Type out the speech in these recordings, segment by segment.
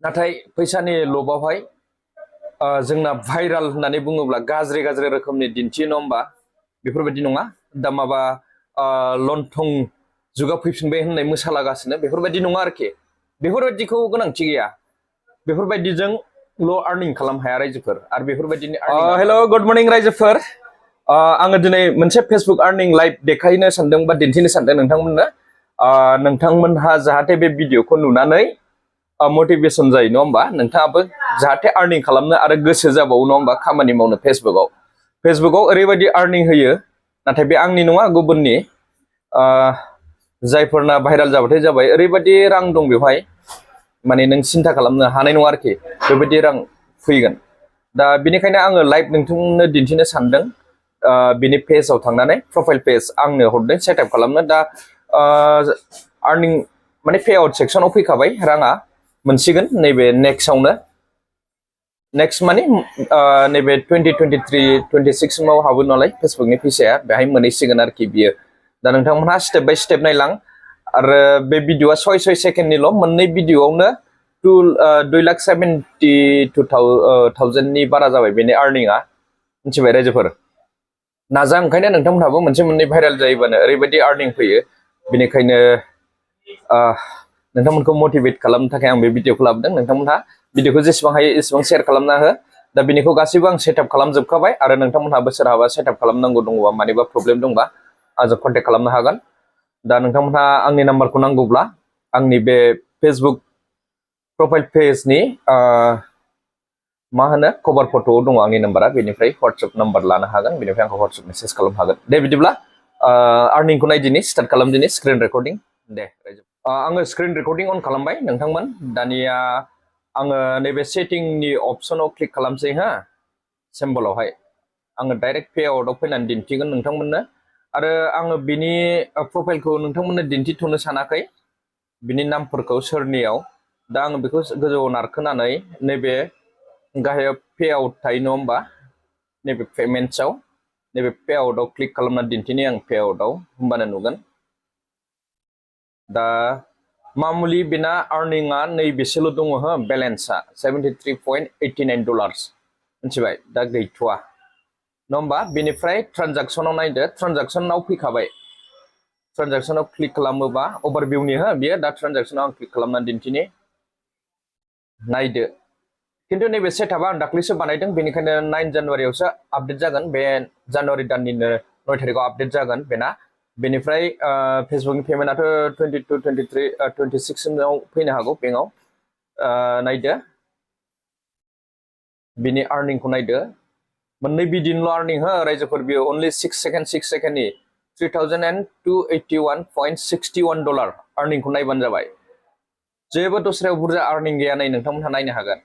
नाथाय फैसानि लबावहाय जोंना भाइराल होननानै बुङोब्ला गाज्रि गाज्रि रोखोमनि दिन्थियो नङा होमबा बेफोरबायदि नङा दा माबा लन्थं जुगा फैफिनबाय होननाय मोसालागासिनो बेफोरबायदि नङा आरोखि बेफोरबायदिखौ गोनांथि गैया बेफोरबायदिजोंल' आर्निं खालाम हाया रायजोफोर आरो बेफोरबायदिनि हेल' गुड मर्निं रायजोफोर आङो दिनै मोनसे फेसबुक आर्निं लाइभ देखायनो सानदों बा दिन्थिनो सानदों नोंथांमोननो नोंथांमोनहा जाहाथे बे भिडिअखौ नुनानै मटिभेसन जायो नङा होमबा नोंथाङाबो जाहाथे आर्निं खालामनो आरो गोसो जाबावो नङा होमबा खामानि मावनो फेसबुकआव ओरैबायदि आर्निं होयो नाथाय बे आंनि नङा गुबुननि जायफोरना भाइराल जाबाथाय जाबाय ओरैबायदि रां दं बेवहाय माने नों सिन्था खालामनो हानाय नङा आरोखि बेबायदि रां फैगोन दा बेनिखायनो आङो लाइभ नोंथांनो दिन्थिनो सानदों बिनि पेजाव थांनानै प्रफाइल पेज आंनो हरदों सेटआप खालामनो दा आर्निं माने पे आउट सेक्सनाव फैखाबाय राङा मोनसिगोन नैबे नेक्स्ट माने नैबे 2023-26 हाबो नालाय फेसबुकनि फैसाया बेहाय मोनहैसिगोन आरोखि बियो दा नोंथांमोनहा स्टेप बाय स्टेप नायलां आरो बे भिडिअआ 6 सेकेन्डनिल' मोननै भिडिअआवनो 2,72,000 बारा जाबाय बेनि आर्निंआ मिथिबाय रायजोफोर नाजा ओंखायनो नोंथांमोनहाबो मोनसे मोननै भाइराल जायोबानो ओरैबायदि आर्निं फैयो बेनिखायनो नोंथांमोनखौ मटिभेट खालामनो थाखाय आं बे भिडिअखौ लाबोदों नोंथांमोनहा भिडिअखौ जेसेबां हायो एसेबां शेयार खालामना हो दा बेनिखौ गासैबो आं सेटआप खालामजोबखाबाय आरो नोंथांमोनहाबो सोरहाबा सेटआप खालामनांगौ दङबा मानिबा प्रब्लेम दंबा आंजों कन्टेक्ट खालामनो हागोन दा नोंथांमोनहा आंनि नाम्बारखौ नांगौब्ला आंनि बे फेसबुक प्रफाइल पेजनि मा होनो कभार फट'आव दङ आंनि नाम्बारा बेनिफ्राय WhatsApp नाम्बार लानो हागोन बेनिफ्राय आंखौ WhatsApp मेसेज खालामनो हागोन दे बिदिब्ला आर्निंखौ नायदिनि स्टार्ट खालामदिनि स्क्रिन रेकर्डिं दे आङो स्क्रिन रेकर्डिं अन खालामबाय नोंथांमोन दानिया आङो नैबे सेटिंनि अपसनाव क्लिक खालामसै हा सिम्बलावहाय आङो डाइरेक्ट पे आउटआव फैनानै दिन्थिगोन नोंथांमोननो आरो आङो बिनि प्रफाइलखौ नोंथांमोननो दिन्थिथ'नो सानाखै बिनि नामफोरखौ सोरनियाव दा आङो बेखौ गोजौआव नारखोनानै नैबे गाहायाव पे आउट थायो नङा होमबा नैबे पेमेन्ट्सआव नैबे पे आउटआव क्लिक खालामना दिन्थिनि आं पे आउटआव होमबानो नुगोन दा मामुलि बेना आर्निंआ नैबेसेल' दङ हो बेलेन्सआ $73.89 मिथिबाय दा गैथ'वा नङा होमबा बेनिफ्राय ट्रान्जेक्सनाव नायदो ट्रान्जेक्सनाव फैखाबाय ट्रान्जेक्सनाव क्लिक खालामोबा अभारभिउनि हो बियो दा ट्रान्जेक्सनाव आं क्लिक खालामनानै दिन्थिनि नायदो खिन्थु नैबे सेटआपआ आं दाख्लैसो बानायदों बेनिखायनो 9 जानुवारियावसो आपडेट जागोन बे जानुवारि दाननिनो 9 थारिखआव आपडेट जागोन बेना बेनिफ्राय फेसबुकनि पेमेन्टआथ' 22, 23, 26 फैनो हागौ बेंकआव नायदो बिनि आर्निंखौ नायदो मोननै बिदिनोल' आर्निं हो रायजोफोर बियो अनलि 6 सेकेन्डनि $3,281.61 आर्निंखौ नायबानो जाबाय जेबो दस्रायाव बुरजा आर्निं गैया नै नोंथांमोनहा नायनो हागोन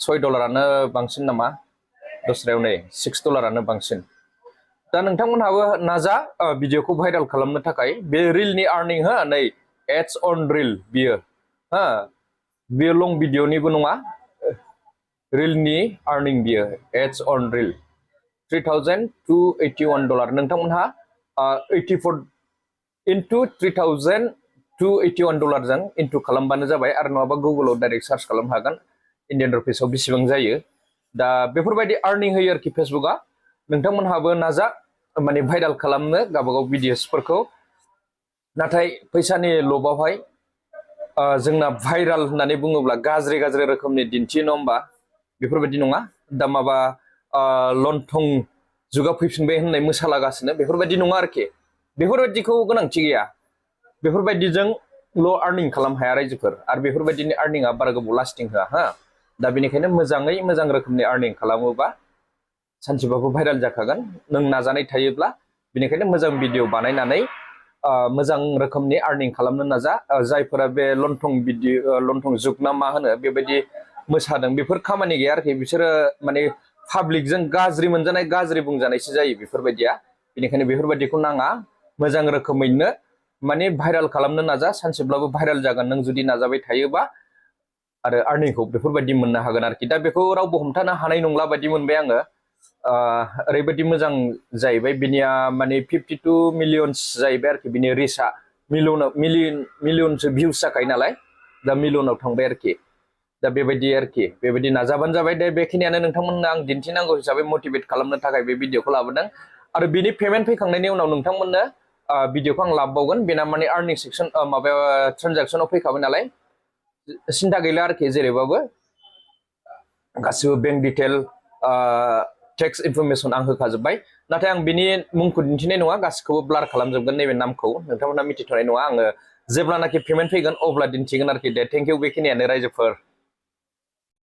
$6 बांसिन नामा दस्रायाव नै $6 बांसिन दा नोंथांमोनहाबो नाजा भिडिअखौ भाइराल खालामनो थाखाय बे रिलनि आर्निं हो नै एड्स अन रिल बियो हा बियो लं भिडिअनिबो नङा रिलनि आर्निं बियो एड्स अन रिल $3,281 नोंथांमोनहा 84 into $3,281 जों इन्टु खालामबानो जाबाय आरो नङाबा गुगोलाव डाइरेक्ट सार्च खालामनो हागोन इन्डियान रुपिसाव बेसेबां जायो दा बेफोरबायदि आर्निं होयो आरोखि फेसबुकआ नोंथांमोनहाबो नाजा माने भाइराल खालामनो गावबागाव भिडिअसफोरखौ नाथाय फैसानि लबावहाय जोंना भाइराल होननानै बुङोब्ला गाज्रि गाज्रि रोखोमनि दिन्थियो नङा होमबा बेफोरबायदि नङा दा माबा लन्थं जुगा फैफिनबाय होननाय मोसालागासिनो बेफोरबायदि नङा आरोखि बेफोरबायदिखौ गोनांथि गैया बेफोरबायदिजोंल' आर्निं खालाम हाया रायजोफोर आरो बेफोरबायदिनि आर्निंआ बारा गोबाव लास्टिं होआ हा दा बेनिखायनो मोजाङै मोजां रोखोमनि आर्निं खालामोबा सानसेबाबो भाइराल जाखागोन नों नाजानाय थायोब्ला बेनिखायनो मोजां भिडिअ बानायनानै मोजां रोखोमनि आर्निं खालामनो नाजा जायफोरा बे लन्थं जुग ना मा होनो बेबायदि मोसादों बेफोर खामानि गैया आरोखि बिसोरो माने पाब्लिकजों गाज्रि मोनजानाय गाज्रि बुंजानायसो जायो बेफोरबायदिया बेनिखायनो बेफोरबायदिखौ नाङा मोजां रोखोमैनो माने भाइराल खालामनो नाजा सानसेब्लाबो भाइराल जागोन नों जुदि नाजाबाय थायोबा आरो आर्निंखौ बेफोरबायदि मोननो हागोन आरोखि दा बेखौ रावबो हमथानो हानाय नंला बायदि मोनबाय आङो ओरैबायदि मोजां जाहैबाय बिनिया माने 52 मिलियन्स जाहैबाय आरोखि बिनि रिचआ मिलियनसो भिउस जाखायो नालाय दा मिलनाव थांबाय आरोखि दा बेबायदि आरोखि बेबायदि नाजाबानो जाबाय दे बेखिनियानो नोंथांमोननो आं दिन्थिनांगौ हिसाबै मटिभेट खालामनो थाखाय बे भिडिअखौ लाबोदों आरो बिनि पेमेन्ट फैखांनायनि उनाव नोंथांमोननो भिडिअखौ आं लाबोबावगोन बेना माने आर्निं सेक्सन माबायाव ट्रेनजेक्सनाव फैखाबाय नालाय सिन्था गैला आरोखि जेरैबाबो गासिबो बेंक डिटेल टेक्स इनफरमेसन आं होखाजोब्बाय नाथाय आं बिनि मुंखौ दिन्थिनाय नङा गासिखौबो ब्लार खालामजोबगोन नैबे नामखौ नोंथांमोनहा मिथिथ'नाय नङा आङो जेब्लानाखि पेमेन्ट फैगोन अब्ला दिन्थिगोन आरोखि दे थेंक इउ बेखिनियानो रायजोफोर